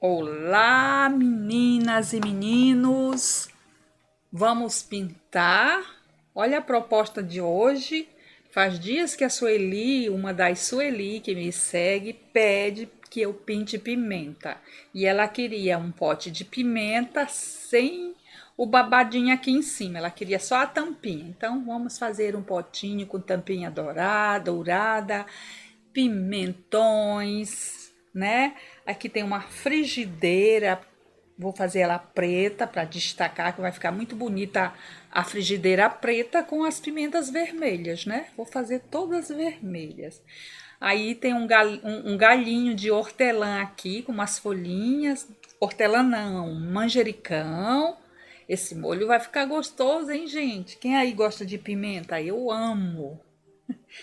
Olá, meninas e meninos! Vamos pintar? Olha a proposta de hoje. Faz dias que a Sueli, uma das Sueli que me segue, pede que eu pinte pimenta. E ela queria um pote de pimenta sem o babadinho aqui em cima. Ela queria só a tampinha. Então, vamos fazer um potinho com tampinha dourada, pimentões, né? Aqui tem uma frigideira. Vou fazer ela preta para destacar, que vai ficar muito bonita a frigideira preta com as pimentas vermelhas, né? Vou fazer todas vermelhas. Aí tem um galhinho de hortelã aqui, com umas folhinhas. Hortelã não, manjericão. Esse molho vai ficar gostoso, hein, gente? Quem aí gosta de pimenta? Eu amo.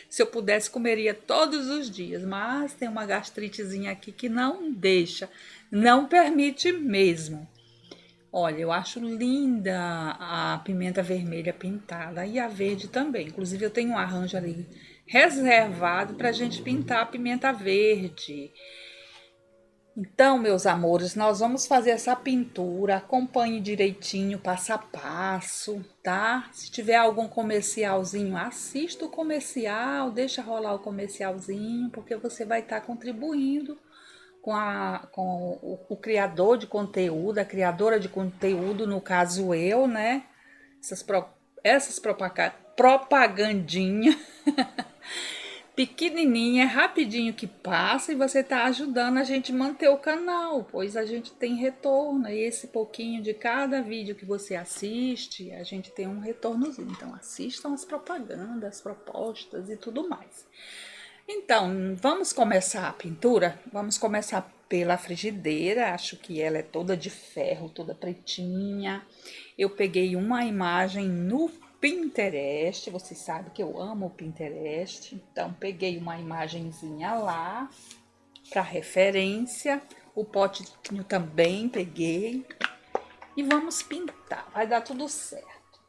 Se eu pudesse, comeria todos os dias, mas tem uma gastritezinha aqui que não deixa, não permite mesmo. Olha, eu acho linda a pimenta vermelha pintada e a verde também. Inclusive, eu tenho um arranjo ali reservado para a gente pintar a pimenta verde. Então, meus amores, nós vamos fazer essa pintura. Acompanhe direitinho, passo a passo, tá? Se tiver algum comercialzinho, assista o comercial, deixa rolar o comercialzinho, porque você vai estar contribuindo com o criador de conteúdo, a criadora de conteúdo, no caso eu, né? Essas, pro, essas propagandinhas pequenininha, rapidinho que passa e você está ajudando a gente manter o canal, pois a gente tem retorno. E esse pouquinho de cada vídeo que você assiste, a gente tem um retornozinho. Então, assistam as propagandas, as propostas e tudo mais. Então, vamos começar a pintura? Vamos começar pela frigideira. Acho que ela é toda de ferro, toda pretinha. Eu peguei uma imagem no Pinterest. Você sabe que eu amo o Pinterest. Então, peguei uma imagenzinha lá para referência. O potinho também peguei. E vamos pintar. Vai dar tudo certo,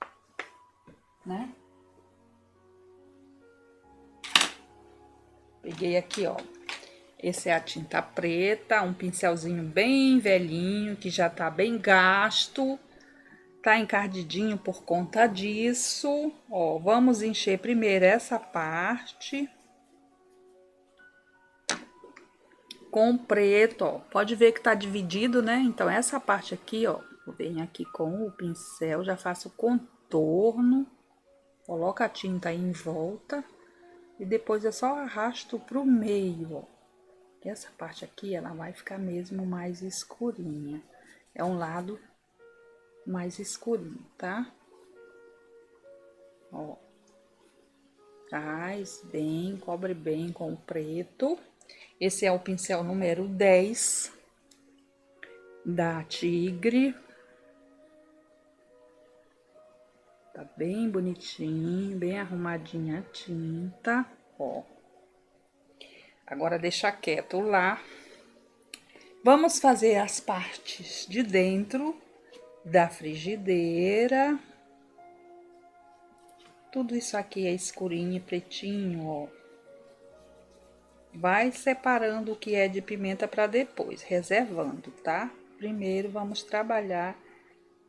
né? Peguei aqui, ó. Esse é a tinta preta, um pincelzinho bem velhinho, que já tá bem gasto. Tá encardidinho por conta disso. Ó, vamos encher primeiro essa parte com preto, ó. Pode ver que tá dividido, né? Então, essa parte aqui, ó, eu venho aqui com o pincel, já faço o contorno, coloco a tinta aí em volta e depois eu só arrasto pro meio, ó. E essa parte aqui, ela vai ficar mesmo mais escurinha. É um lado mais escurinho, tá? Ó, traz bem, cobre bem com o preto. Esse é o pincel número 10 da Tigre. Tá bem bonitinho, bem arrumadinha a tinta, ó. Agora deixa quieto lá. Vamos fazer as partes de dentro da frigideira. Tudo isso aqui é escurinho e pretinho, ó. Vai separando o que é de pimenta para depois, reservando, tá? Primeiro vamos trabalhar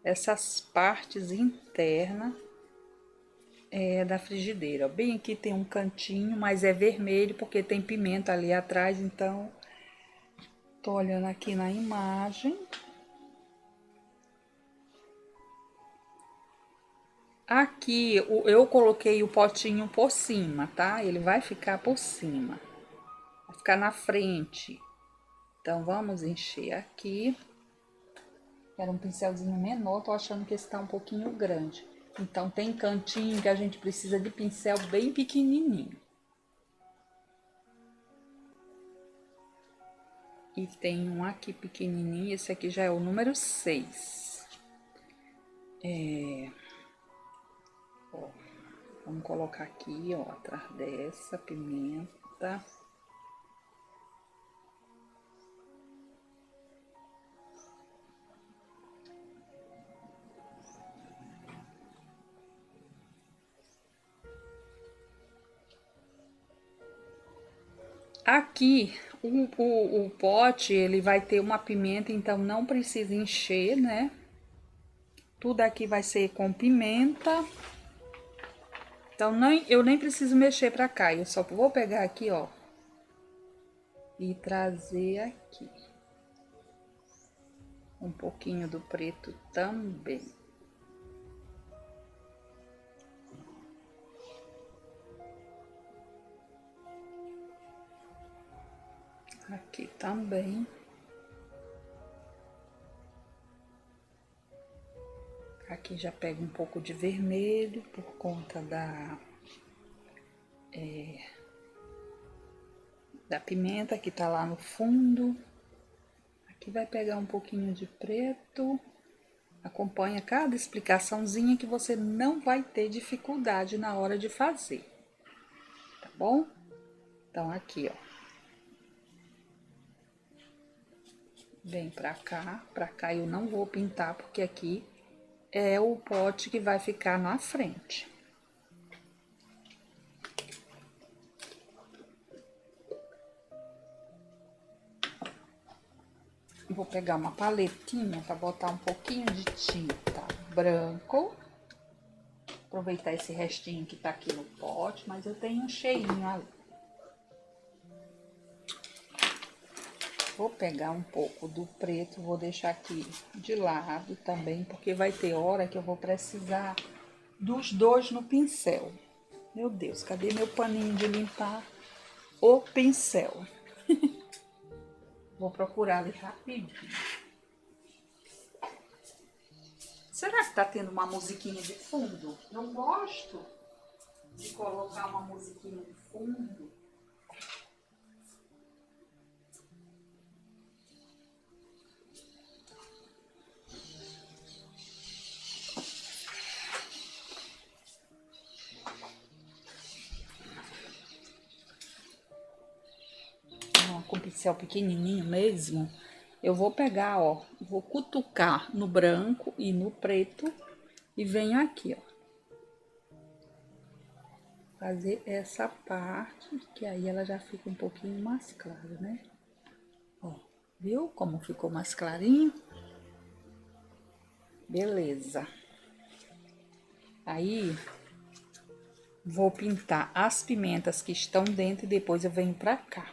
essas partes internas da frigideira. Bem aqui tem um cantinho, mas é vermelho porque tem pimenta ali atrás, então tô olhando aqui na imagem. Aqui eu coloquei o potinho por cima, tá? Ele vai ficar por cima, vai ficar na frente. Então, vamos encher aqui. Era um pincelzinho menor, tô achando que esse tá um pouquinho grande. Então, tem cantinho que a gente precisa de pincel bem pequenininho. E tem um aqui pequenininho, esse aqui já é o número 6. Ó, vamos colocar aqui, ó, atrás dessa pimenta. Aqui, O pote, ele vai ter uma pimenta, então não precisa encher, né? Tudo aqui vai ser com pimenta. Então, eu nem preciso mexer pra cá. Eu só vou pegar aqui, ó. E trazer aqui. Um pouquinho do preto também. Aqui também. Aqui já pega um pouco de vermelho por conta da pimenta que tá lá no fundo. Aqui vai pegar um pouquinho de preto. Acompanha cada explicaçãozinha que você não vai ter dificuldade na hora de fazer, tá bom? Então, aqui, ó. Vem pra cá eu não vou pintar, porque aqui é o pote que vai ficar na frente. Vou pegar uma paletinha para botar um pouquinho de tinta branco. Aproveitar esse restinho que tá aqui no pote, mas eu tenho um cheirinho ali. Vou pegar um pouco do preto, vou deixar aqui de lado também, porque vai ter hora que eu vou precisar dos dois no pincel. Meu Deus, cadê meu paninho de limpar o pincel? Vou procurar ali rapidinho. Será que tá tendo uma musiquinha de fundo? Eu gosto de colocar uma musiquinha de fundo. Com pincel pequenininho mesmo, eu vou pegar, ó, vou cutucar no branco e no preto e venho aqui, ó, fazer essa parte, que aí ela já fica um pouquinho mais clara, né? Ó, viu como ficou mais clarinho? Beleza. Aí, vou pintar as pimentas que estão dentro e depois eu venho pra cá.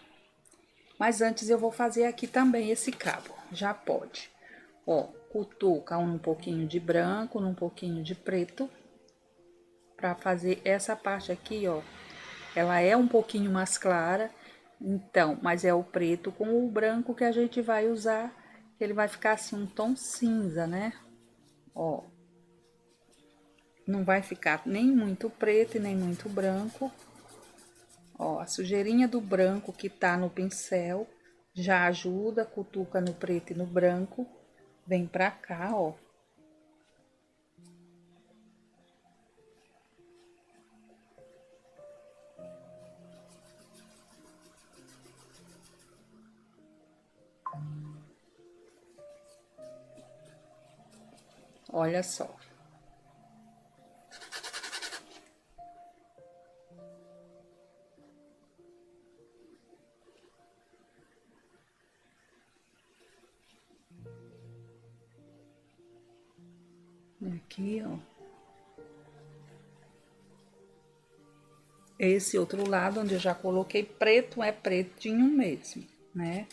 Mas antes eu vou fazer aqui também esse cabo, já pode. Ó, cutuca um pouquinho de branco, um pouquinho de preto, pra fazer essa parte aqui, ó. Ela é um pouquinho mais clara, então, mas é o preto com o branco que a gente vai usar, que ele vai ficar assim um tom cinza, né? Ó, não vai ficar nem muito preto e nem muito branco. Ó, a sujeirinha do branco que tá no pincel já ajuda, cutuca no preto e no branco. Vem pra cá, ó. Olha só. Aqui, ó. Esse outro lado, onde eu já coloquei preto, é pretinho mesmo, né?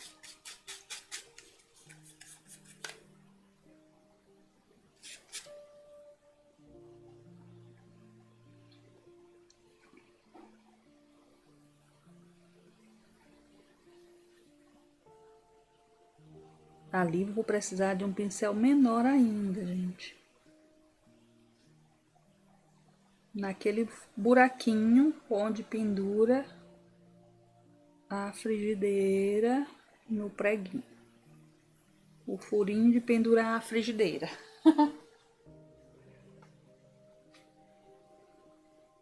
Ali vou precisar de um pincel menor ainda, gente. Naquele buraquinho onde pendura a frigideira no preguinho. O furinho de pendurar a frigideira.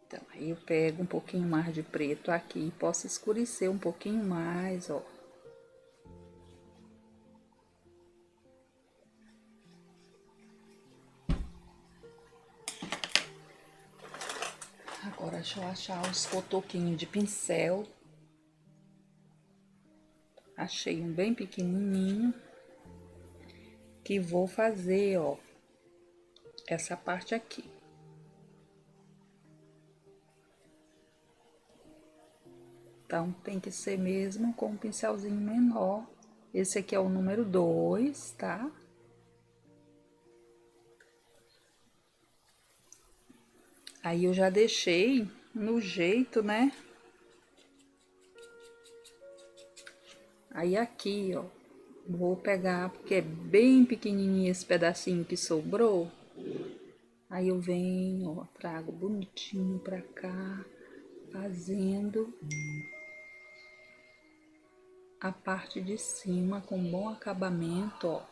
Então, aí eu pego um pouquinho mais de preto aqui, posso escurecer um pouquinho mais, ó. Agora, deixa eu achar os cotoquinhos de pincel. achei um bem pequenininho, que vou fazer, ó, essa parte aqui. Então, tem que ser mesmo com um pincelzinho menor. Esse aqui é o número 2, tá? Aí, eu já deixei no jeito, né? Aí, aqui, ó, vou pegar, porque é bem pequenininho esse pedacinho que sobrou. Aí, eu venho, ó, trago bonitinho pra cá, fazendo a parte de cima com bom acabamento, ó.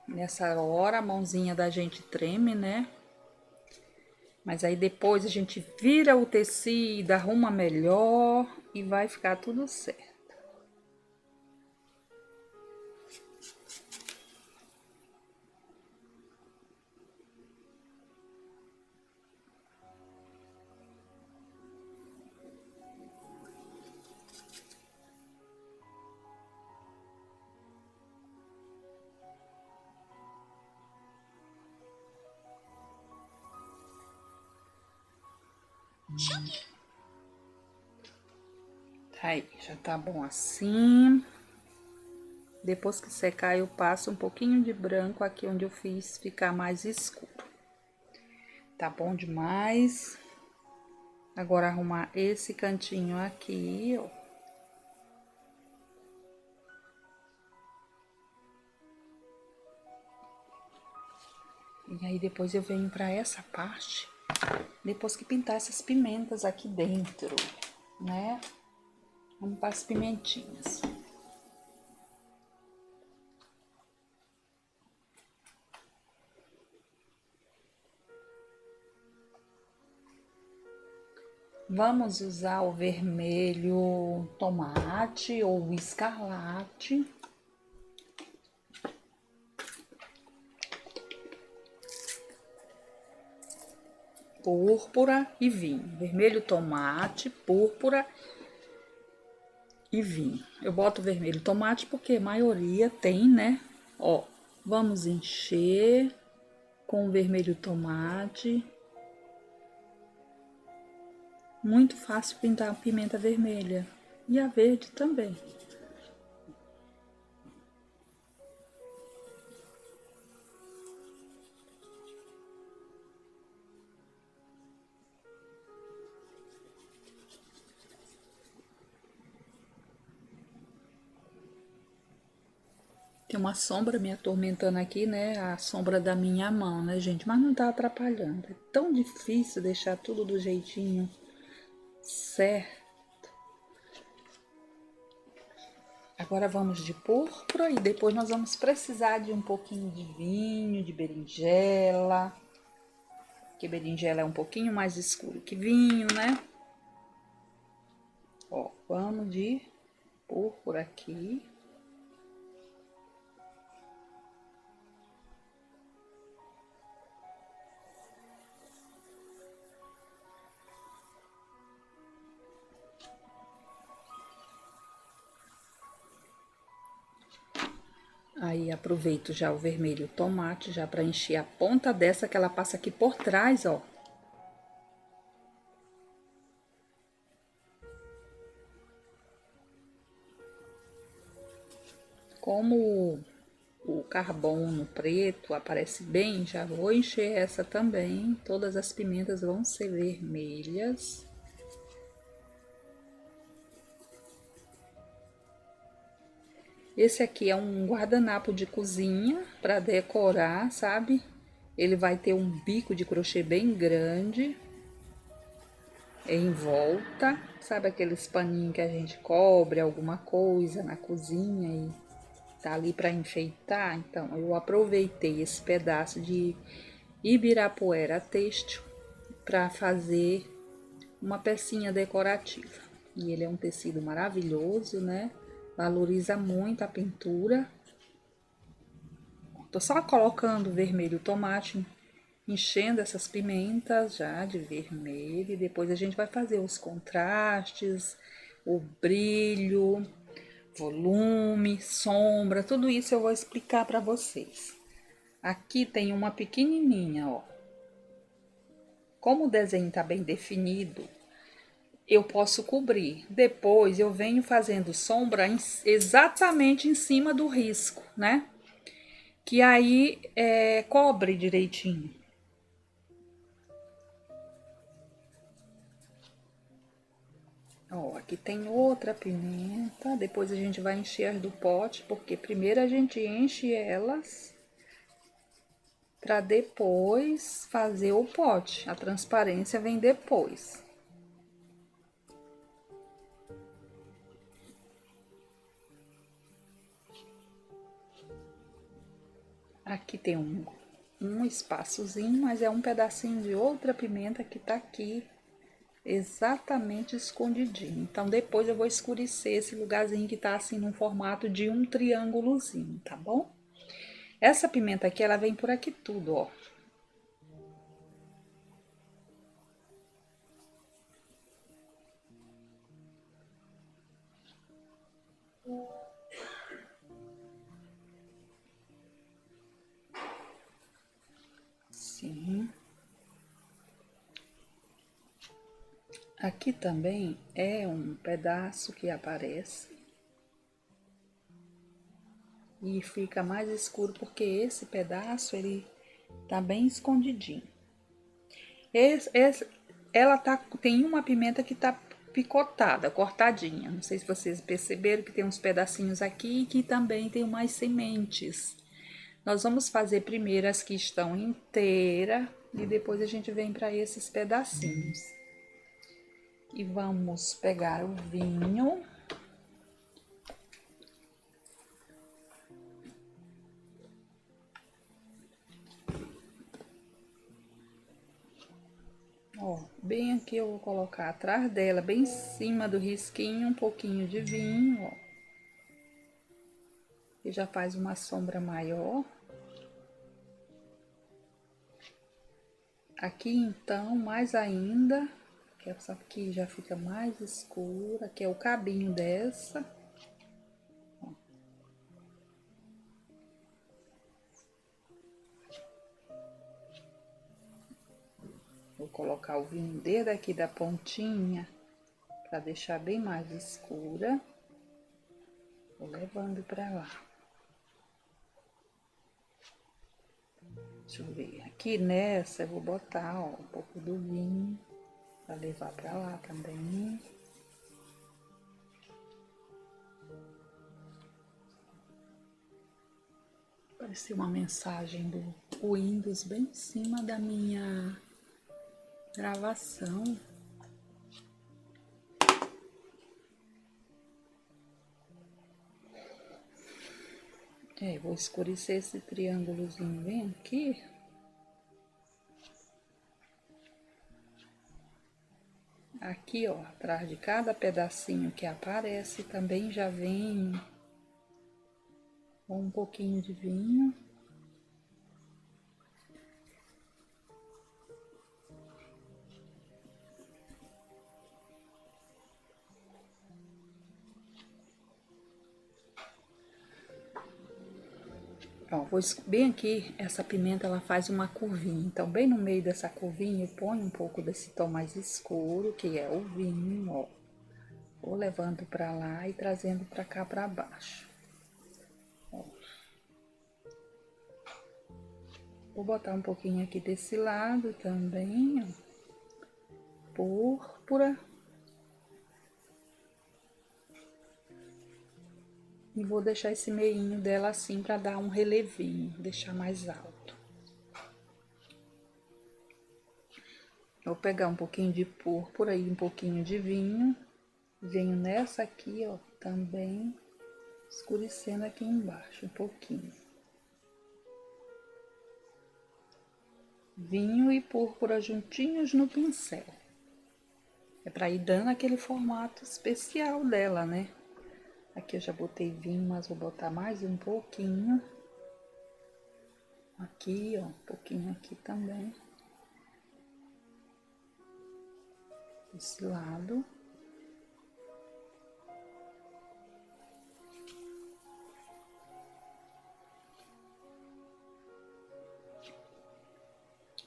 Nessa hora a mãozinha da gente treme, né? Mas aí depois a gente vira o tecido, arruma melhor e vai ficar tudo certo. Aí, já tá bom assim. Depois que secar, eu passo um pouquinho de branco aqui onde eu fiz ficar mais escuro. Tá bom demais. Agora, arrumar esse cantinho aqui, ó. E aí, depois eu venho pra essa parte, depois que pintar essas pimentas aqui dentro, né? Vamos para as pimentinhas. Vamos usar o vermelho tomate ou o escarlate. Púrpura e vinho. Vermelho tomate, púrpura e vinho. Eu boto vermelho tomate porque a maioria tem, né? Ó, vamos encher com o vermelho tomate. Muito fácil pintar a pimenta vermelha. E a verde também. Tem uma sombra me atormentando aqui, né? A sombra da minha mão, né, gente? Mas não tá atrapalhando. É tão difícil deixar tudo do jeitinho certo. Agora vamos de púrpura e depois nós vamos precisar de um pouquinho de vinho, de berinjela. Porque berinjela é um pouquinho mais escuro que vinho, né? Ó, vamos de púrpura aqui. Aí aproveito já o vermelho tomate, já para encher a ponta dessa que ela passa aqui por trás, ó. Como o carbono preto aparece bem, já vou encher essa também. Todas as pimentas vão ser vermelhas. Esse aqui é um guardanapo de cozinha para decorar, sabe? Ele vai ter um bico de crochê bem grande em volta. Sabe aqueles paninhos que a gente cobre alguma coisa na cozinha e tá ali para enfeitar? Então, eu aproveitei esse pedaço de Ibirapuera têxtil para fazer uma pecinha decorativa. E ele é um tecido maravilhoso, né? Valoriza muito a pintura. Tô só colocando vermelho tomate, enchendo essas pimentas já de vermelho. E depois a gente vai fazer os contrastes, o brilho, volume, sombra, tudo isso eu vou explicar para vocês. Aqui tem uma pequenininha, ó. Como o desenho tá bem definido, eu posso cobrir. Depois eu venho fazendo sombra exatamente em cima do risco, né? Que aí cobre direitinho. Ó, aqui tem outra pimenta. Depois a gente vai encher as do pote, porque primeiro a gente enche elas para depois fazer o pote. A transparência vem depois. Aqui tem um espaçozinho, mas é um pedacinho de outra pimenta que tá aqui exatamente escondidinho. Então depois eu vou escurecer esse lugarzinho que tá assim num formato de um triângulozinho, tá bom? Essa pimenta aqui, ela vem por aqui tudo, ó. Sim. Aqui também é um pedaço que aparece e fica mais escuro porque esse pedaço ele tá bem escondidinho. Ela tem uma pimenta que tá picotada, cortadinha. Não sei se vocês perceberam que tem uns pedacinhos aqui e que também tem umas sementes. Nós vamos fazer primeiro as que estão inteiras e depois a gente vem para esses pedacinhos. E vamos pegar o vinho. Ó, bem aqui eu vou colocar atrás dela, bem em cima do risquinho, um pouquinho de vinho, ó. Que já faz uma sombra maior. Aqui então, mais ainda, que essa aqui já fica mais escura, que é o cabinho dessa. Ó. Vou colocar o vinho desde aqui da pontinha, para deixar bem mais escura. Vou levando para lá. Deixa eu ver. Aqui nessa eu vou botar, ó, um pouco do vinho para levar para lá também. Apareceu uma mensagem do Windows bem em cima da minha gravação. Vou escurecer esse triângulozinho bem aqui. Aqui, ó, atrás de cada pedacinho que aparece, também já vem um pouquinho de vinho. Ó, vou bem aqui, essa pimenta ela faz uma curvinha. Então, bem no meio dessa curvinha, eu ponho um pouco desse tom mais escuro, que é o vinho, ó. Vou levando pra lá e trazendo pra cá pra baixo. Ó. Vou botar um pouquinho aqui desse lado também, ó. Púrpura. E vou deixar esse meinho dela assim pra dar um relevinho, deixar mais alto. Vou pegar um pouquinho de púrpura e um pouquinho de vinho. Venho nessa aqui, ó, também escurecendo aqui embaixo um pouquinho. Vinho e púrpura juntinhos no pincel. É pra ir dando aquele formato especial dela, né? Aqui eu já botei vinho, mas vou botar mais um pouquinho. Aqui, ó, um pouquinho aqui também. Esse lado.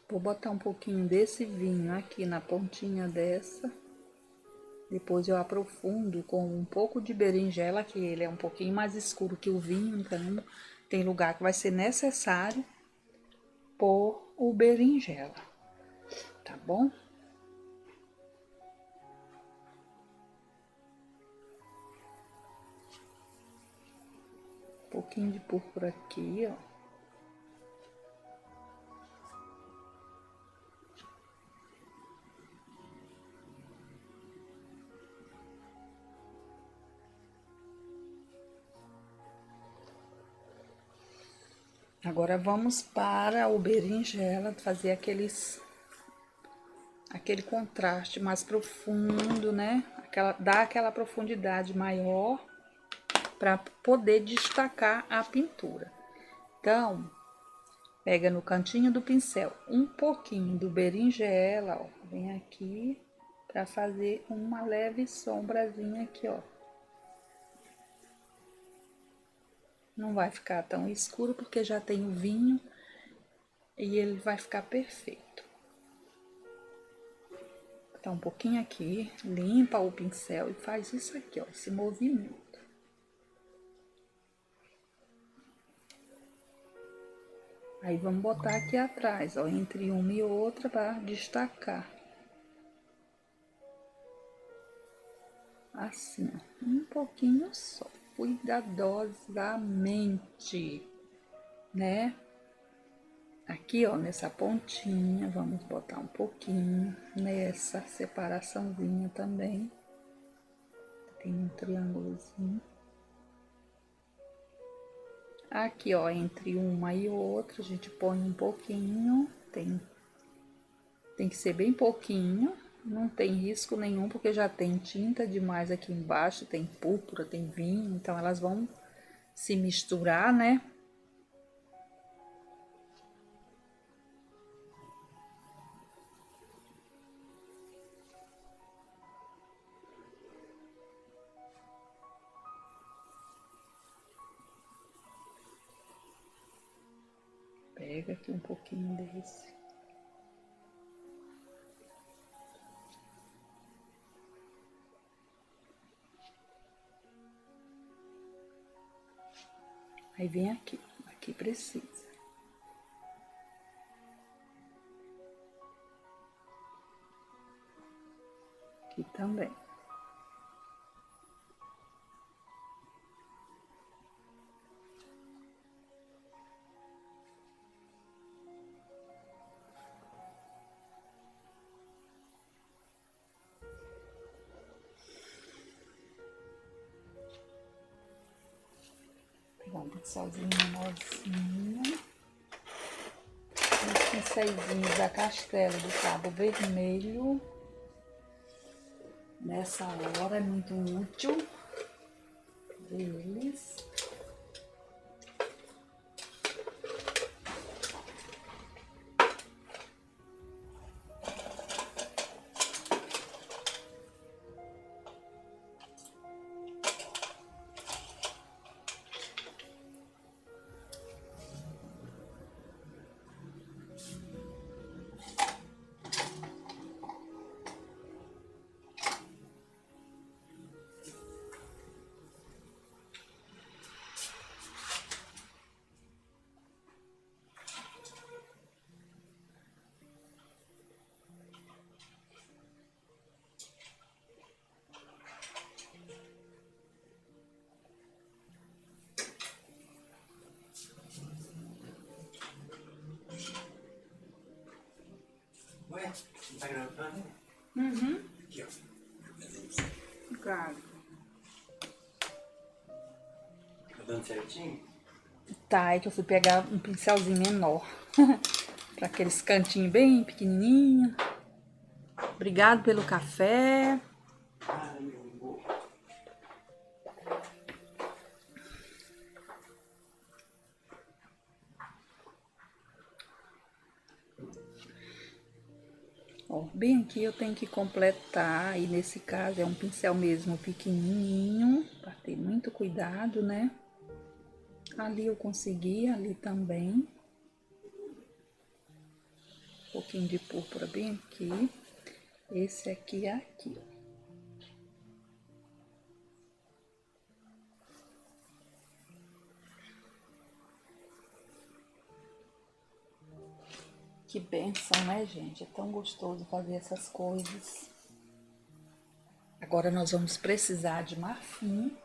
Vou botar um pouquinho desse vinho aqui na pontinha dessa. Depois eu aprofundo com um pouco de berinjela, que ele é um pouquinho mais escuro que o vinho, então tem lugar que vai ser necessário pôr o berinjela, tá bom? Um pouquinho de púrpura aqui, ó. Agora vamos para o berinjela, fazer aquele contraste mais profundo, né? Dar aquela profundidade maior para poder destacar a pintura. Então, pega no cantinho do pincel um pouquinho do berinjela, ó, vem aqui para fazer uma leve sombrazinha aqui, ó. Não vai ficar tão escuro porque já tem o vinho e ele vai ficar perfeito. Tá um pouquinho aqui, limpa o pincel e faz isso aqui, ó, esse movimento. Aí vamos botar aqui atrás, ó, entre uma e outra para destacar. Assim, ó, um pouquinho só, cuidadosamente, né? Aqui, ó, nessa pontinha, vamos botar um pouquinho nessa separaçãozinha também. Tem um triângulozinho. Aqui, ó, entre uma e outra, a gente põe um pouquinho. Tem que ser bem pouquinho. Não tem risco nenhum, porque já tem tinta demais aqui embaixo. Tem púrpura, tem vinho. Então, elas vão se misturar, né? Pega aqui um pouquinho desse. Aí vem aqui. Aqui precisa. Aqui também. Pegar um pincelzinho menorzinho. Os pincéis da Castelo do Cabo Vermelho. Nessa hora é muito útil eles. Ué, tá gravando? Uhum. Aqui, ó. Claro. Tá dando certinho? Tá, é que eu fui pegar um pincelzinho menor. Para aqueles cantinhos bem pequenininhos. Obrigado pelo café. Ai, meu amor. Ó, bem aqui eu tenho que completar, e nesse caso é um pincel mesmo pequenininho, para ter muito cuidado, né? Ali eu consegui, ali também. Um pouquinho de púrpura bem aqui. Esse aqui é aqui, ó. Que bênção, né, gente? É tão gostoso fazer essas coisas. Agora nós vamos precisar de marfim.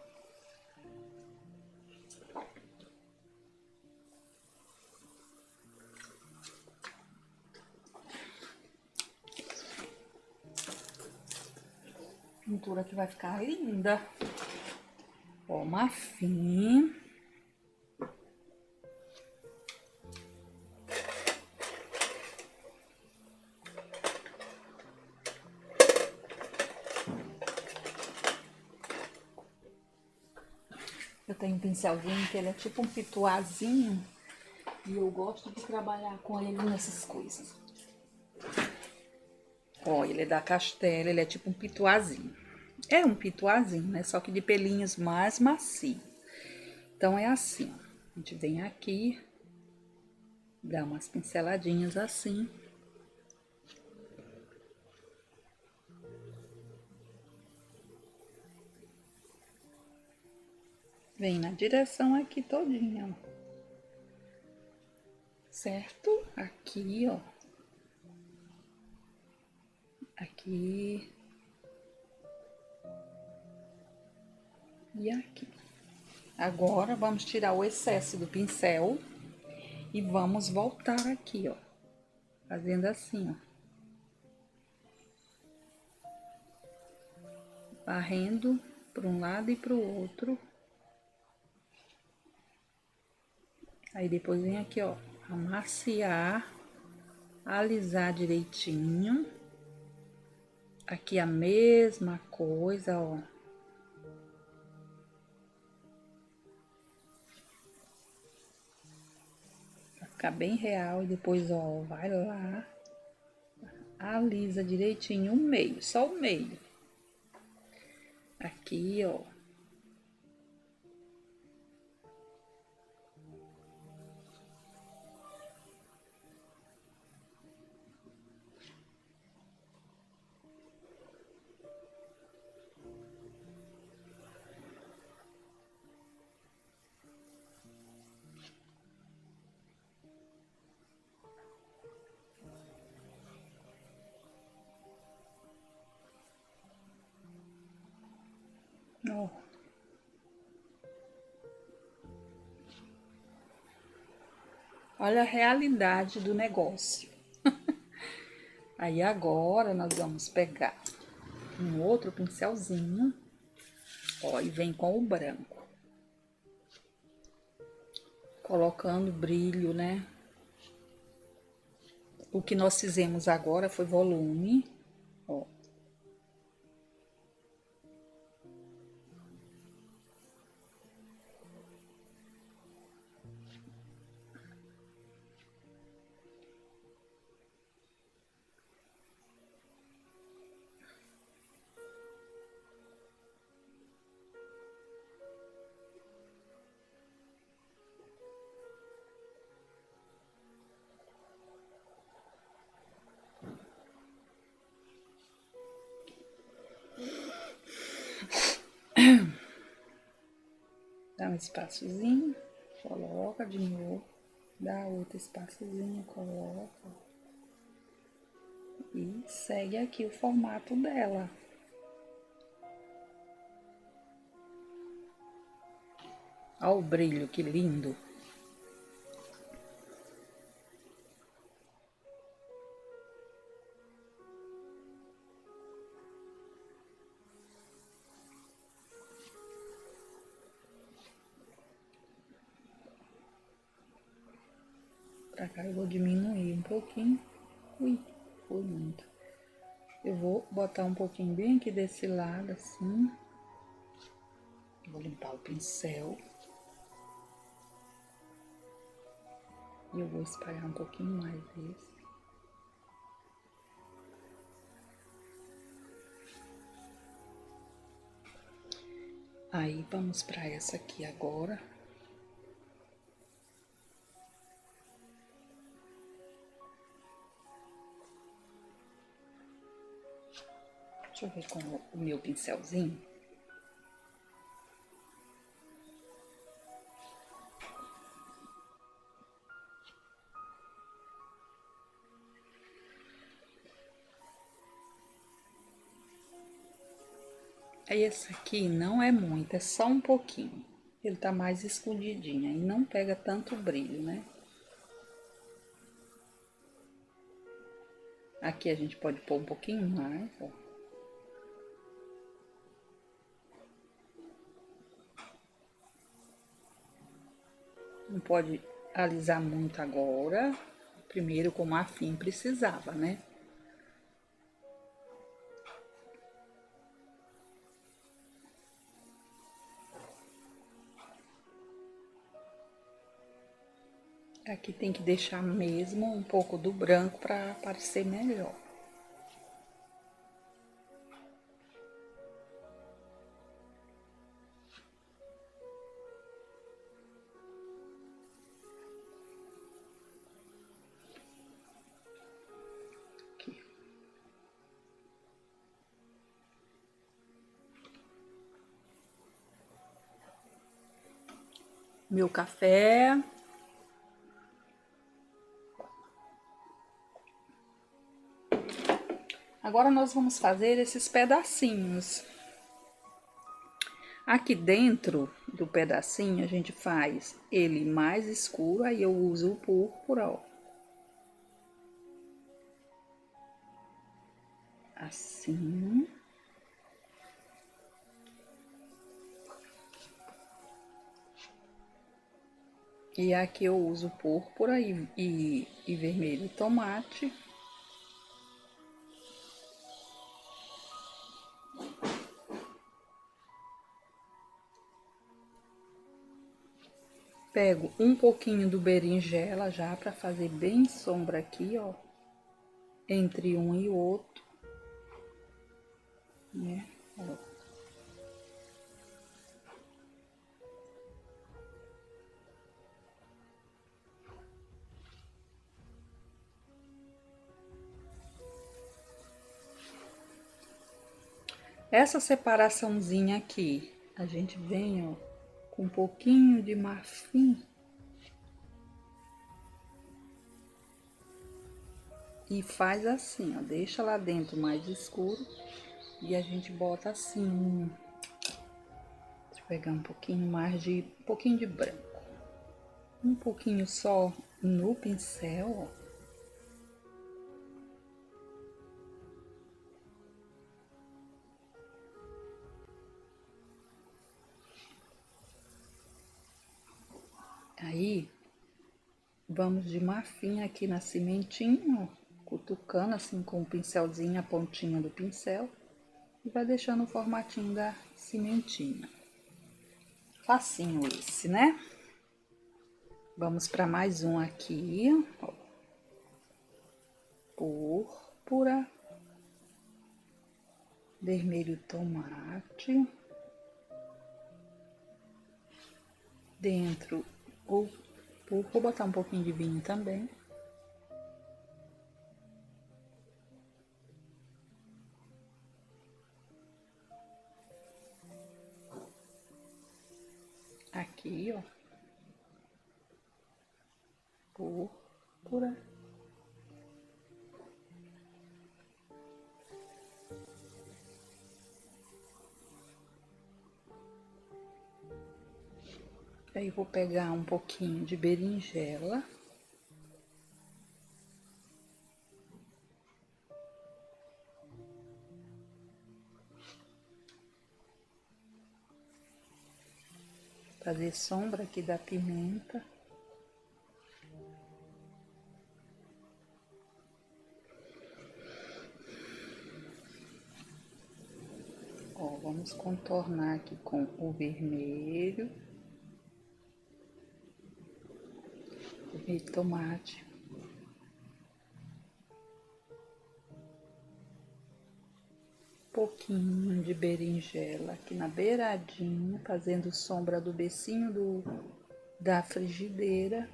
Pintura que vai ficar linda. Ó, marfim. Eu tenho um pincelzinho que ele é tipo um pituazinho. E eu gosto de trabalhar com ele nessas coisas. Ó, ele é da Castella, ele é tipo um pituazinho. É um pituazinho, né? Só que de pelinhos mais macio. Então é assim, ó. A gente vem aqui, dá umas pinceladinhas assim. Vem na direção aqui todinha, ó. Certo? Aqui, ó. Aqui. E aqui. Agora, vamos tirar o excesso do pincel e vamos voltar aqui, ó. Fazendo assim, ó. Varrendo para um lado e para o outro. Aí depois vem aqui, ó, amaciar, alisar direitinho. Aqui a mesma coisa, ó. Vai ficar bem real e depois, ó, vai lá, alisa direitinho o meio, só o meio. Aqui, ó. Ó. Olha a realidade do negócio. Aí agora nós vamos pegar um outro pincelzinho, ó, e vem com o branco. Colocando brilho, né? O que nós fizemos agora foi volume, ó. Dá um espaçozinho, coloca de novo, dá outro espaçozinho, coloca. E segue aqui o formato dela. Olha o brilho, que lindo. Pra cá eu vou diminuir um pouquinho. Ui, foi muito. Eu vou botar um pouquinho bem aqui desse lado, assim. Vou limpar o pincel. E eu vou espalhar um pouquinho mais esse. Aí vamos para essa aqui agora. Deixa eu ver com o meu pincelzinho. Aí esse aqui não é muito, é só um pouquinho. Ele tá mais escondidinho, aí não pega tanto brilho, né? Aqui a gente pode pôr um pouquinho mais, ó. Não pode alisar muito agora. Primeiro, como a fim precisava, né? Aqui tem que deixar mesmo um pouco do branco para aparecer melhor. Aqui. Meu café. Agora nós vamos fazer esses pedacinhos. Aqui dentro do pedacinho a gente faz ele mais escuro, aí eu uso o púrpura, ó. Assim. E aqui eu uso púrpura e vermelho tomate. Pego um pouquinho do berinjela já para fazer bem sombra aqui, ó. Entre um e outro, né? Ó. Essa separaçãozinha aqui, a gente vem, ó, com um pouquinho de marfim. E faz assim, ó, deixa lá dentro mais escuro e a gente bota assim, deixa eu pegar um pouquinho mais de, um pouquinho de branco. Um pouquinho só no pincel, ó. Aí, vamos de marfim aqui na cimentinha, ó, cutucando assim com o pincelzinho, a pontinha do pincel. E vai deixando o formatinho da cimentinha. Facinho esse, né? Vamos para mais um aqui, ó. Púrpura. Vermelho tomate. Dentro o púrpura, vou botar um pouquinho de vinho também. Aqui, ó. Púrpura. Aí vou pegar um pouquinho de berinjela. Fazer sombra aqui da pimenta. Ó, vamos contornar aqui com o vermelho. Vermelho tomate. pouquinho de berinjela aqui na beiradinha, fazendo sombra do becinho da frigideira.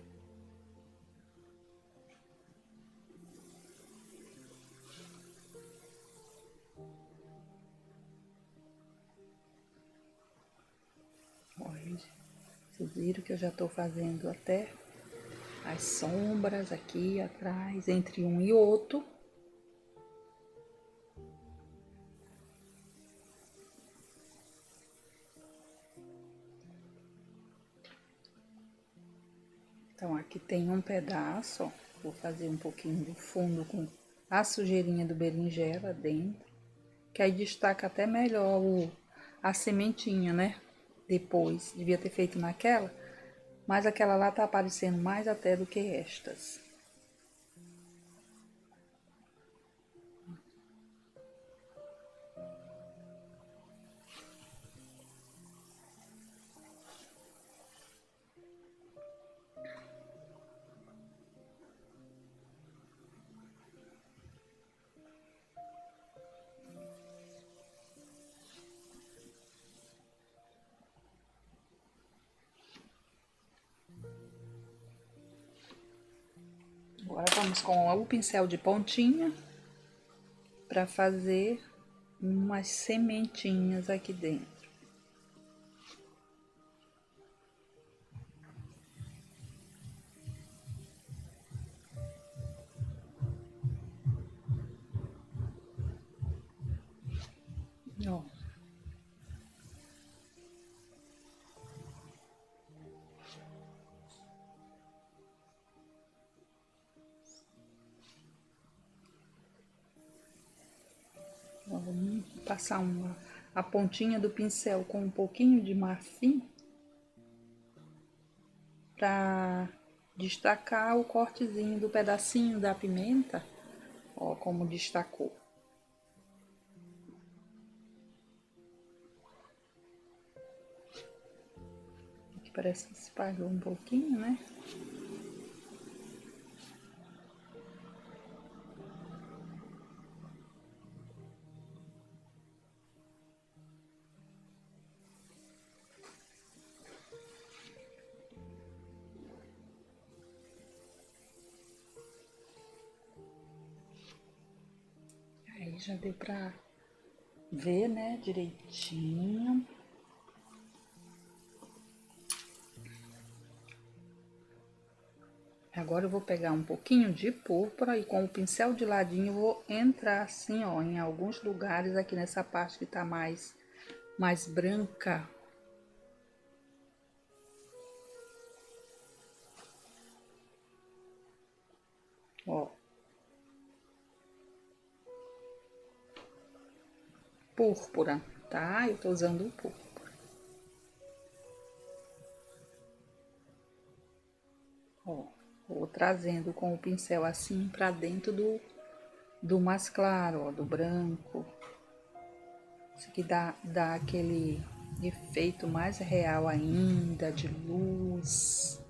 Olha, vocês viram que eu já tô fazendo até as sombras aqui atrás, entre um e outro. Então, aqui tem um pedaço, ó. Vou fazer um pouquinho do fundo com a sujeirinha do berinjela dentro, que aí destaca até melhor a sementinha, né? Depois, devia ter feito naquela, mas aquela lá tá aparecendo mais até do que estas. Agora vamos com o pincel de pontinha para fazer umas sementinhas aqui dentro. Ó. Vamos passar a pontinha do pincel com um pouquinho de marfim para destacar o cortezinho do pedacinho da pimenta, ó, como destacou. Aqui parece que espalhou um pouquinho, né? Aí já deu pra ver, né, direitinho. Agora eu vou pegar um pouquinho de púrpura e com o pincel de ladinho eu vou entrar assim, ó, em alguns lugares aqui nessa parte que tá mais branca. Ó. Púrpura, tá? Eu tô usando o púrpura. Ó, vou trazendo com o pincel assim pra dentro do mais claro, ó, do branco. Isso aqui dá aquele efeito mais real ainda, de luz.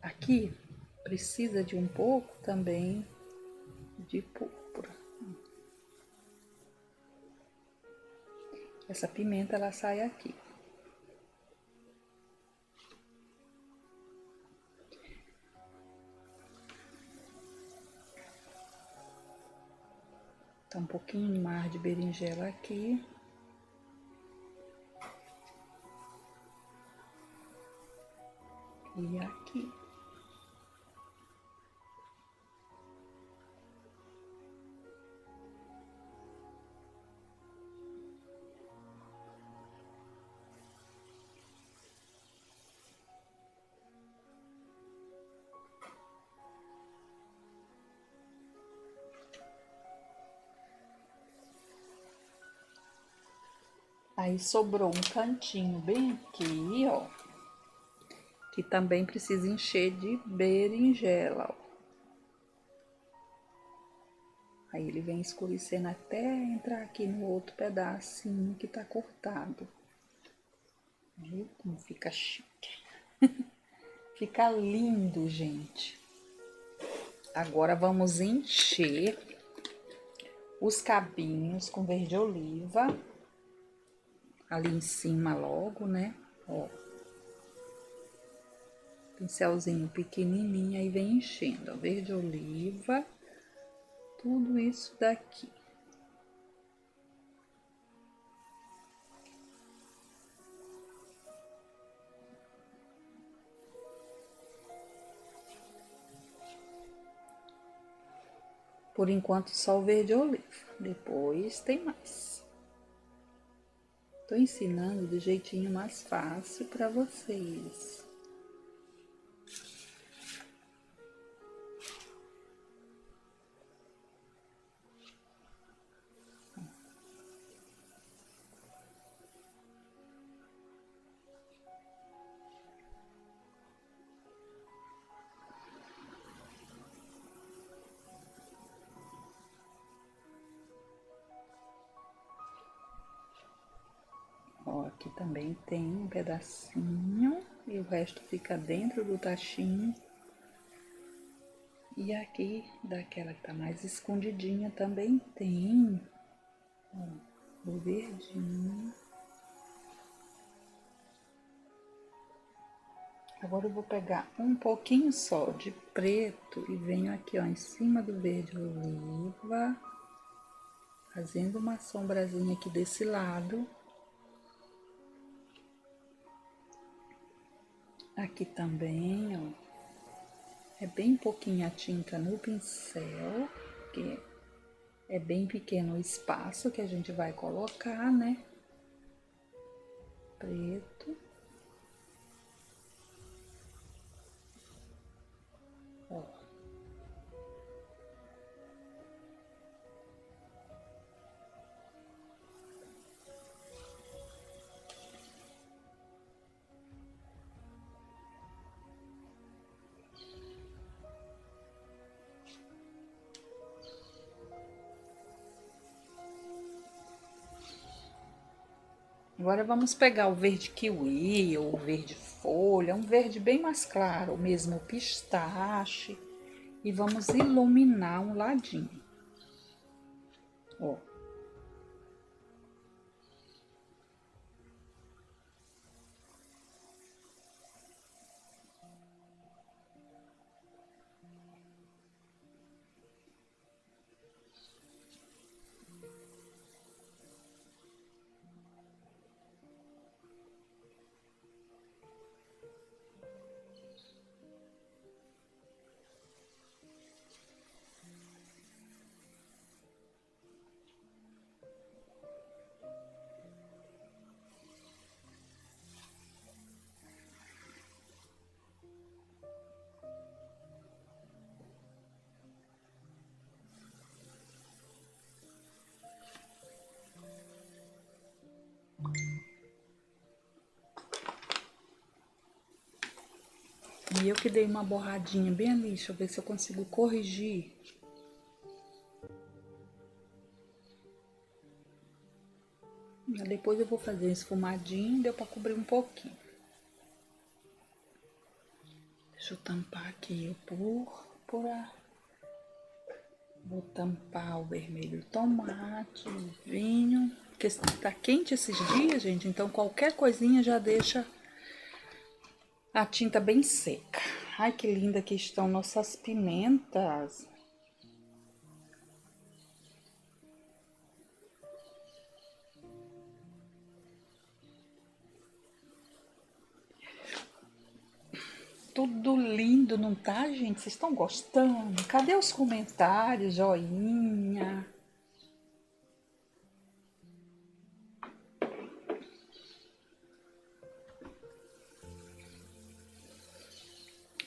Aqui precisa de um pouco também de púrpura. Essa pimenta, ela sai aqui. Tá um pouquinho mais de berinjela aqui. E aqui. Aí sobrou um cantinho bem aqui, ó, que também precisa encher de berinjela, ó. Aí ele vem escurecendo até entrar aqui no outro pedacinho que tá cortado. Viu como fica chique? Fica lindo, gente. Agora vamos encher os cabinhos com verde oliva ali em cima logo, né? Ó, pincelzinho pequenininho, aí vem enchendo, ó, verde oliva, tudo isso daqui. Por enquanto só o verde oliva, depois tem mais. Tô ensinando do jeitinho mais fácil para vocês. Ó, aqui também tem um pedacinho e o resto fica dentro do tachinho. E aqui, daquela que tá mais escondidinha, também tem, ó, o verdinho. Agora eu vou pegar um pouquinho só de preto e venho aqui, ó, em cima do verde oliva, fazendo uma sombrazinha aqui desse lado. Aqui também, ó, é bem pouquinho a tinta no pincel, porque é bem pequeno o espaço que a gente vai colocar, né? Preto. Ó. Agora vamos pegar o verde kiwi ou o verde folha, um verde bem mais claro, mesmo o pistache, e vamos iluminar um ladinho. Ó. E eu que dei uma borradinha bem ali, deixa eu ver se eu consigo corrigir. Depois eu vou fazer esfumadinho, deu pra cobrir um pouquinho. Deixa eu tampar aqui o púrpura. Vou tampar o vermelho tomate, o vinho. Porque tá quente esses dias, gente, então qualquer coisinha já deixa a tinta bem seca. Ai, que linda que estão nossas pimentas. Tudo lindo, não tá, gente? Vocês estão gostando? Cadê os comentários, joinha?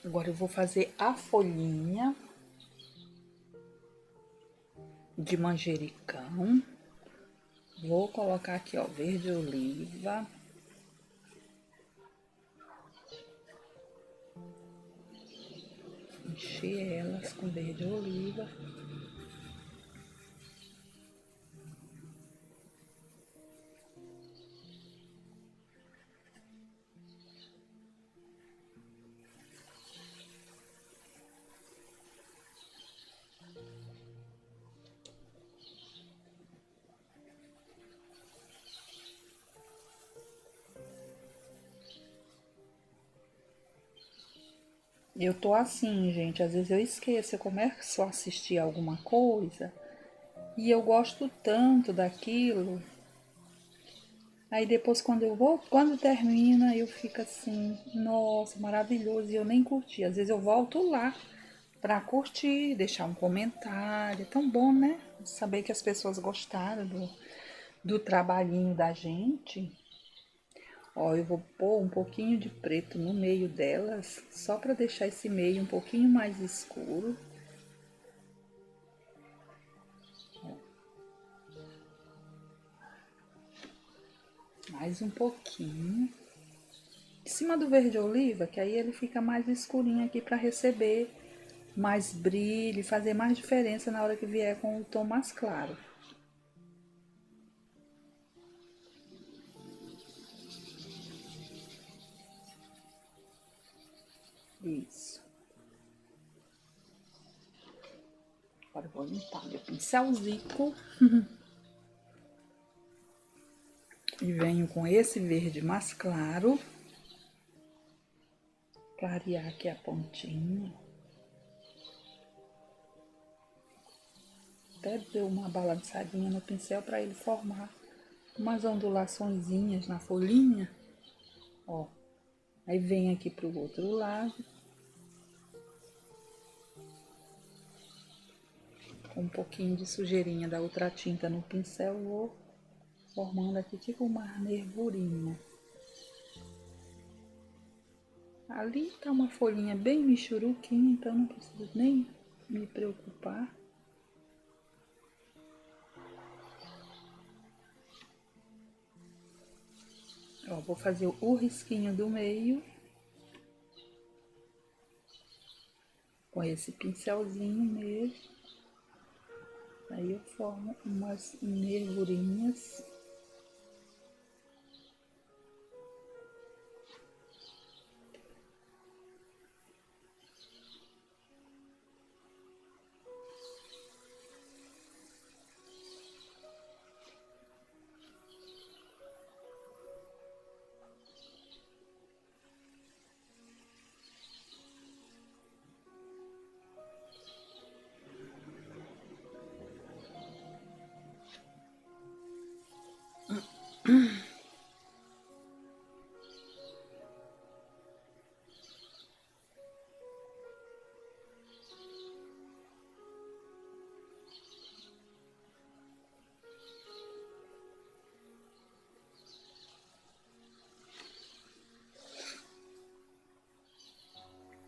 Agora eu vou fazer a folhinha de manjericão. Vou colocar aqui, ó, verde oliva. Encher elas com verde oliva. Eu tô assim, gente, às vezes eu esqueço, eu começo a assistir alguma coisa e eu gosto tanto daquilo. Aí depois quando termina, eu fico assim, nossa, maravilhoso, e eu nem curti. Às vezes eu volto lá pra curtir, deixar um comentário. É tão bom, né? Saber que as pessoas gostaram do trabalhinho da gente. Ó, eu vou pôr um pouquinho de preto no meio delas, só para deixar esse meio um pouquinho mais escuro. Mais um pouquinho. Em cima do verde oliva, que aí ele fica mais escurinho aqui para receber mais brilho e fazer mais diferença na hora que vier com o tom mais claro. Isso. Agora eu vou limpar meu pincelzinho e venho com esse verde mais claro, clarear aqui a pontinha. Até deu uma balançadinha no pincel para ele formar umas ondulaçõezinhas na folhinha, ó. Aí vem aqui pro outro lado, com um pouquinho de sujeirinha da outra tinta no pincel, vou formando aqui tipo uma nervurinha. Ali tá uma folhinha bem michuruquinha, então não preciso nem me preocupar. Ó, vou fazer o risquinho do meio com esse pincelzinho mesmo. Aí eu formo umas nervurinhas.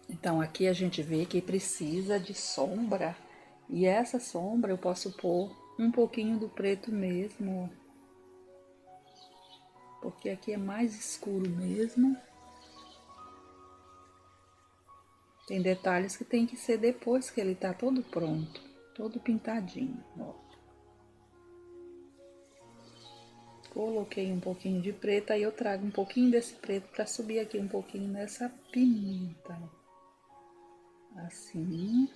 Então, aqui a gente vê que precisa de sombra. E essa sombra eu posso pôr um pouquinho do preto mesmo, ó. Porque aqui é mais escuro mesmo. Tem detalhes que tem que ser depois que ele tá todo pronto, todo pintadinho, ó. Coloquei um pouquinho de preto, aí eu trago um pouquinho desse preto para subir aqui um pouquinho nessa pimenta, ó. Assim.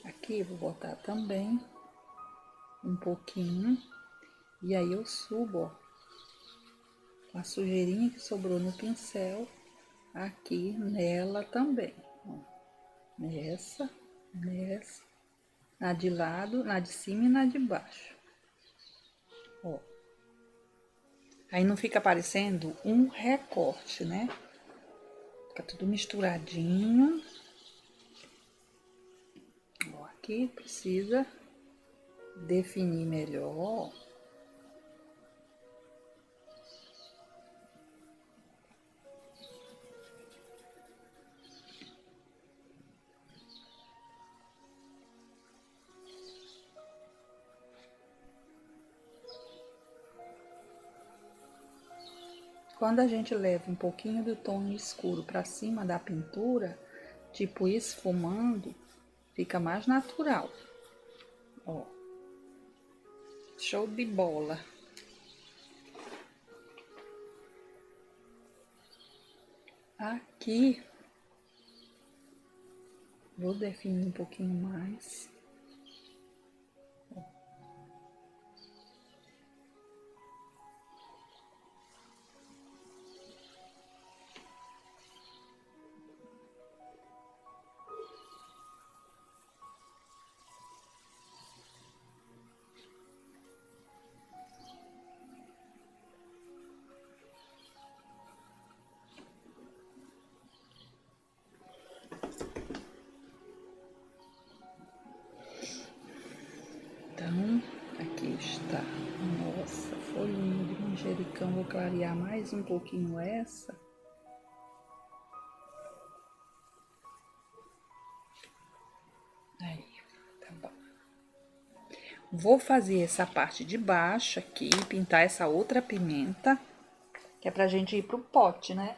Aqui eu vou botar também um pouquinho. E aí eu subo, ó, com a sujeirinha que sobrou no pincel, aqui nela também, ó. Nessa, na de lado, na de cima e na de baixo, ó. Aí não fica parecendo um recorte, né? Fica tudo misturadinho. Ó, aqui precisa definir melhor. Quando a gente leva um pouquinho do tom escuro para cima da pintura, tipo esfumando, fica mais natural. Ó, show de bola. Aqui, vou definir um pouquinho mais. então vou clarear mais um pouquinho essa. Aí, tá bom. Vou fazer essa parte de baixo aqui, pintar essa outra pimenta, que é pra gente ir pro pote, né?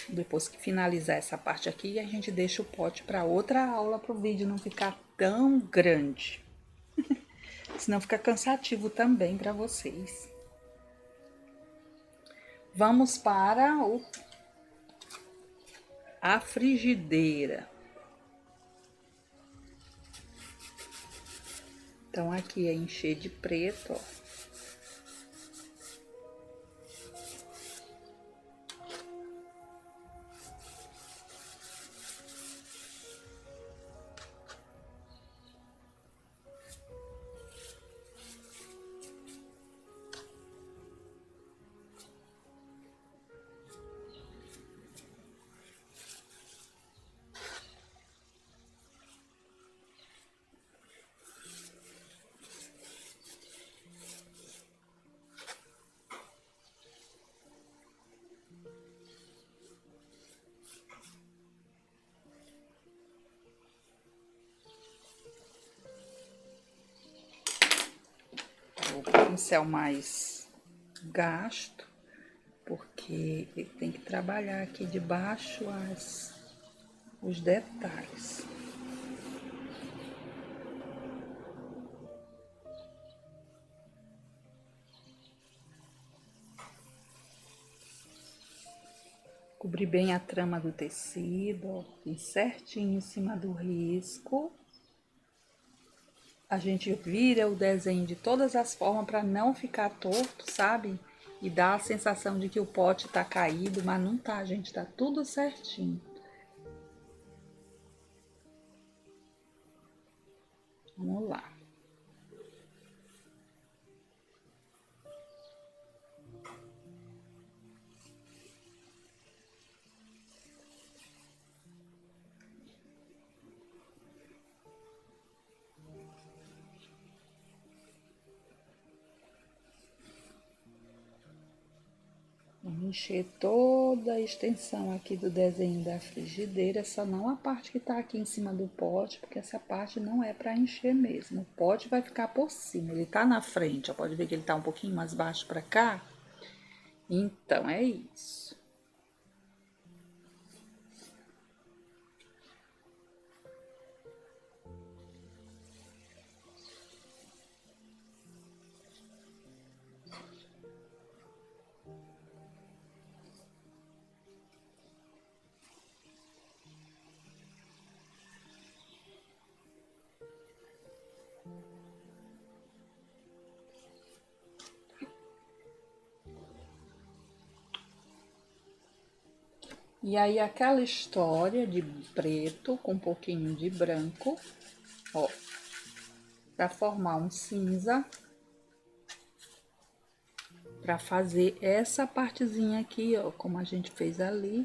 Depois que finalizar essa parte aqui, a gente deixa o pote para outra aula, para o vídeo não ficar tão grande. Senão fica cansativo também para vocês. Vamos para a frigideira. Então, aqui é encher de preto, ó. O pincel mais gasto, porque ele tem que trabalhar aqui de baixo os detalhes. Cobrir bem a trama do tecido, ó, bem certinho em cima do risco. A gente vira o desenho de todas as formas para não ficar torto, sabe? E dá a sensação de que o pote tá caído, mas não tá, gente, tá tudo certinho. Vamos lá. Vamos encher toda a extensão aqui do desenho da frigideira, só não a parte que tá aqui em cima do pote, porque essa parte não é para encher mesmo. O pote vai ficar por cima, ele tá na frente, ó, pode ver que ele tá um pouquinho mais baixo para cá. Então, é isso. E aí, aquela história de preto com um pouquinho de branco, ó, pra formar um cinza, pra fazer essa partezinha aqui, ó, como a gente fez ali.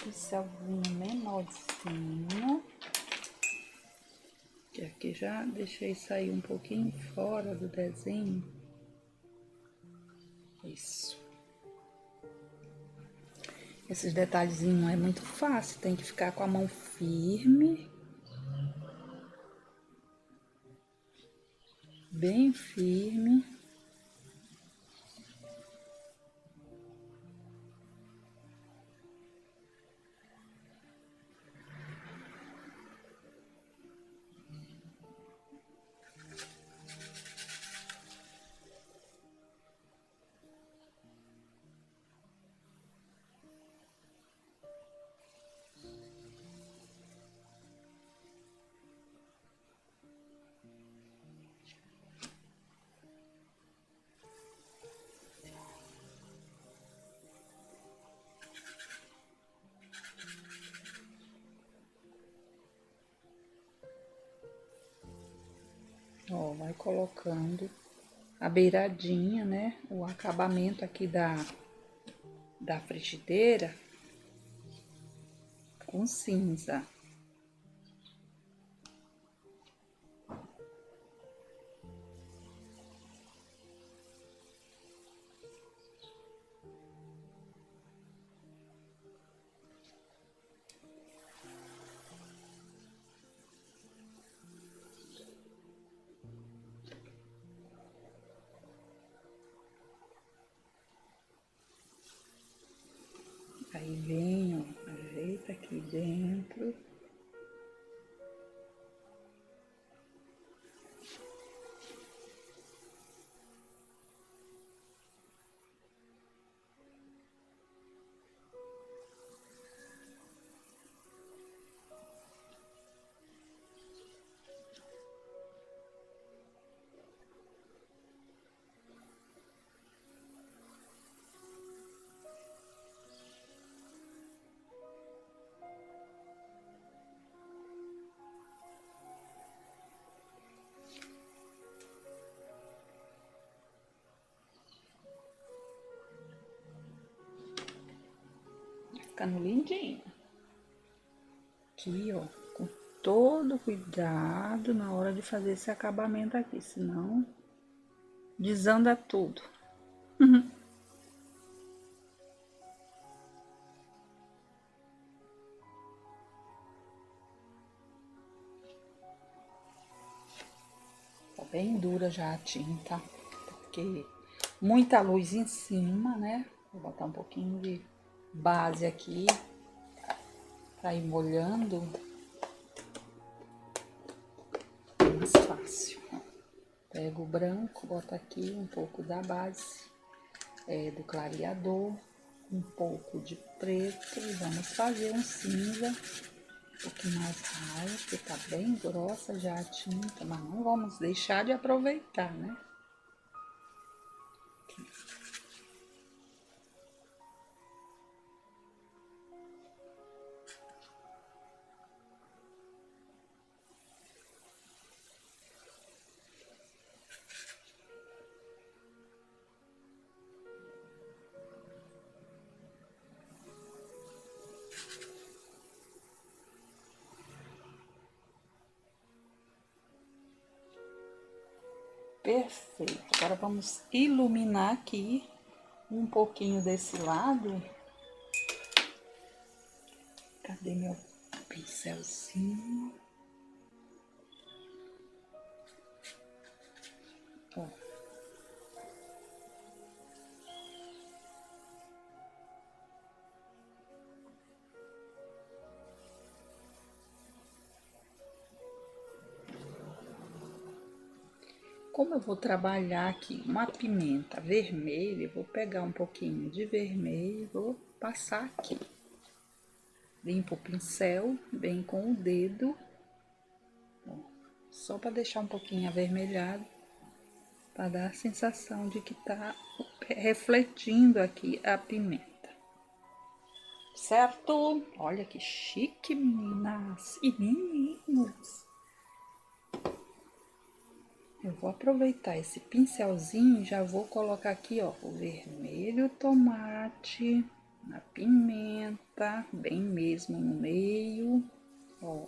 Pincelzinho menorzinho. Que aqui já deixei sair um pouquinho fora do desenho. Isso. Esses detalhezinhos é muito fácil, tem que ficar com a mão firme. Bem firme. Ó, vai colocando a beiradinha, né? O acabamento aqui da frigideira com cinza. Aí vem, ó, ajeita aqui dentro. Ficando lindinho. Aqui, ó, com todo cuidado na hora de fazer esse acabamento aqui, senão desanda tudo. Tá bem dura já a tinta, porque muita luz em cima, né? Vou botar um pouquinho de base aqui pra ir molhando. É mais fácil. Pego o branco, boto aqui um pouco da base, do clareador, um pouco de preto e vamos fazer um cinza um pouquinho mais raio, porque tá bem grossa já a tinta, mas não vamos deixar de aproveitar, né? Perfeito. Agora vamos iluminar aqui um pouquinho desse lado. Cadê meu pincelzinho? Ó. Como eu vou trabalhar aqui uma pimenta vermelha, eu vou pegar um pouquinho de vermelho e vou passar aqui. Limpo o pincel bem com o dedo, ó, só para deixar um pouquinho avermelhado, para dar a sensação de que tá refletindo aqui a pimenta. Certo? Olha que chique, meninas e meninos. Eu vou aproveitar esse pincelzinho e já vou colocar aqui, ó, o vermelho tomate, a pimenta, bem mesmo no meio, ó.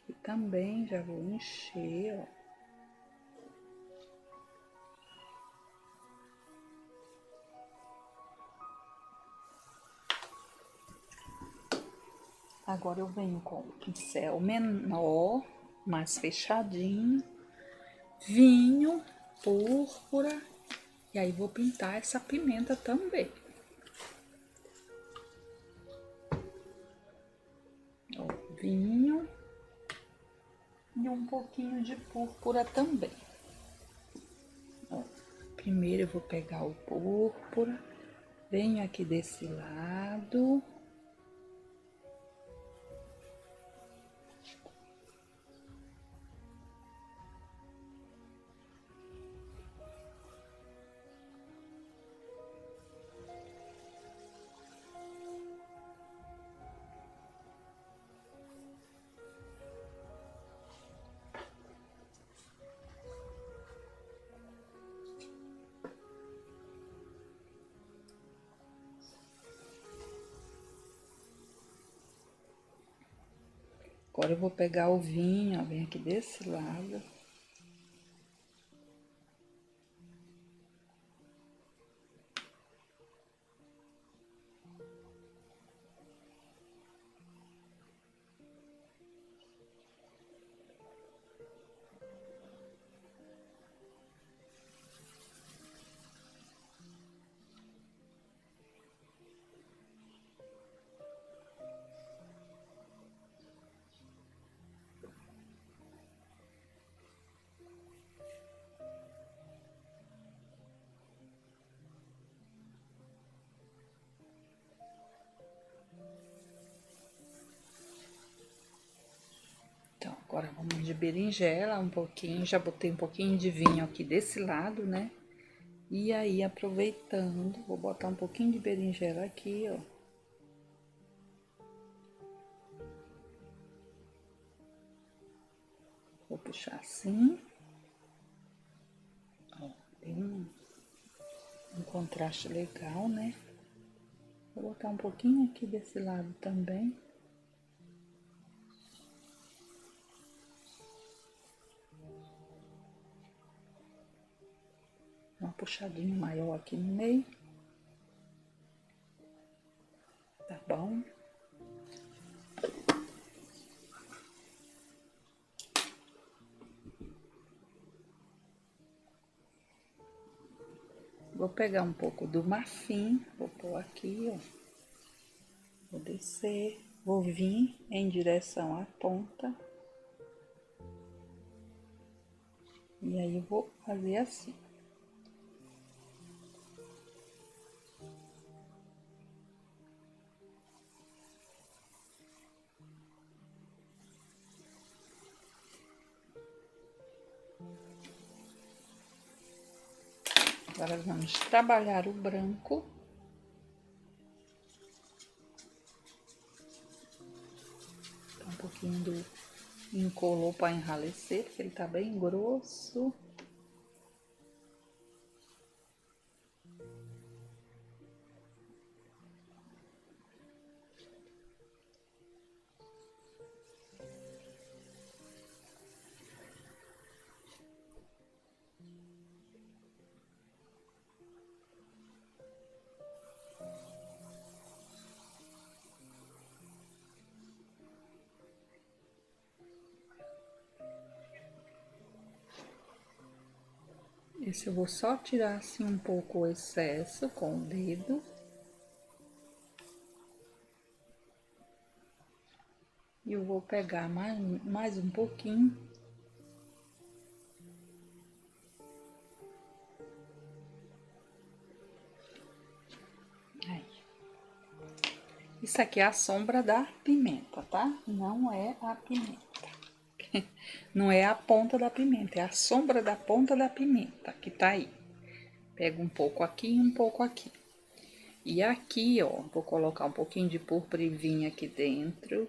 E também já vou encher, ó. Agora eu venho com o pincel menor, mais fechadinho, vinho, púrpura, e aí vou pintar essa pimenta também. Ó, vinho e um pouquinho de púrpura também. Ó, primeiro eu vou pegar o púrpura, venho aqui desse lado. Agora eu vou pegar o vinho, ó, vem aqui desse lado. Então, agora vamos de berinjela um pouquinho, já botei um pouquinho de vinho aqui desse lado, né? E aí, aproveitando, vou botar um pouquinho de berinjela aqui, ó. Vou puxar assim. Ó, tem um contraste legal, né? Vou botar um pouquinho aqui desse lado também. Uma puxadinha maior aqui no meio. Tá bom? Vou pegar um pouco do marfim, vou pôr aqui, ó. Vou descer, vou vir em direção à ponta. E aí eu vou fazer assim. Agora vamos trabalhar o branco. Um pouquinho do incolor para enralecer, porque ele tá bem grosso. Esse eu vou só tirar assim um pouco o excesso com o dedo. E eu vou pegar mais um pouquinho. Aí. Isso aqui é a sombra da pimenta, tá? Não é a pimenta. Não é a ponta da pimenta, é a sombra da ponta da pimenta que tá aí. Pego um pouco aqui e um pouco aqui. E aqui, ó, vou colocar um pouquinho de púrpura e vinho aqui dentro.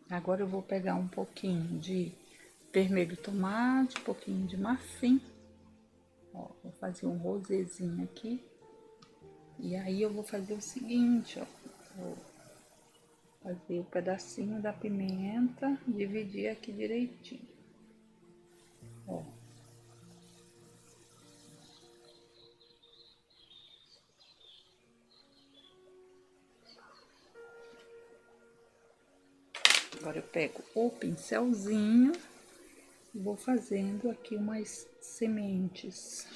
Agora eu vou pegar um pouquinho de vermelho tomate, um pouquinho de marfim. Ó, vou fazer um rosézinho aqui. E aí eu vou fazer o seguinte, ó. Vou fazer o pedacinho da pimenta, dividir aqui direitinho. Ó. Agora eu pego o pincelzinho e vou fazendo aqui umas sementes.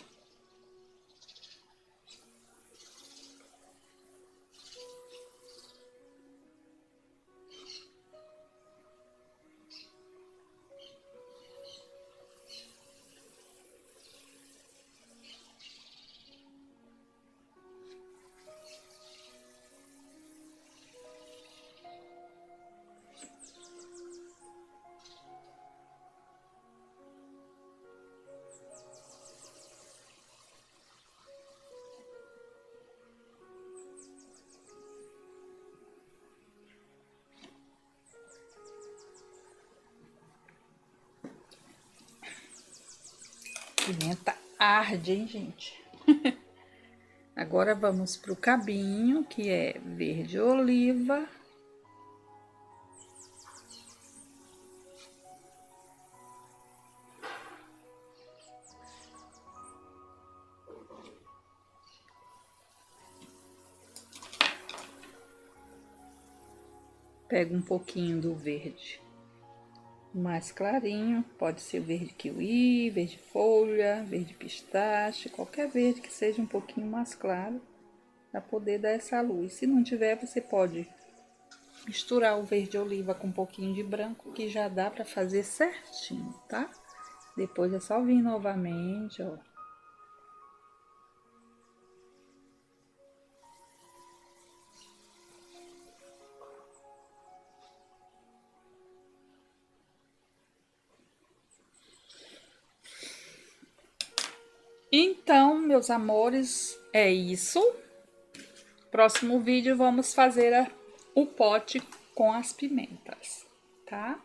pimenta arde, hein, gente? Agora vamos pro cabinho, que é verde oliva. Pega um pouquinho do verde mais clarinho, pode ser verde kiwi, verde folha, verde pistache, qualquer verde que seja um pouquinho mais claro, para poder dar essa luz. Se não tiver, você pode misturar o verde oliva com um pouquinho de branco, que já dá para fazer certinho, tá? Depois é só vir novamente, ó. Então, meus amores, é isso. Próximo vídeo vamos fazer o pote com as pimentas, tá?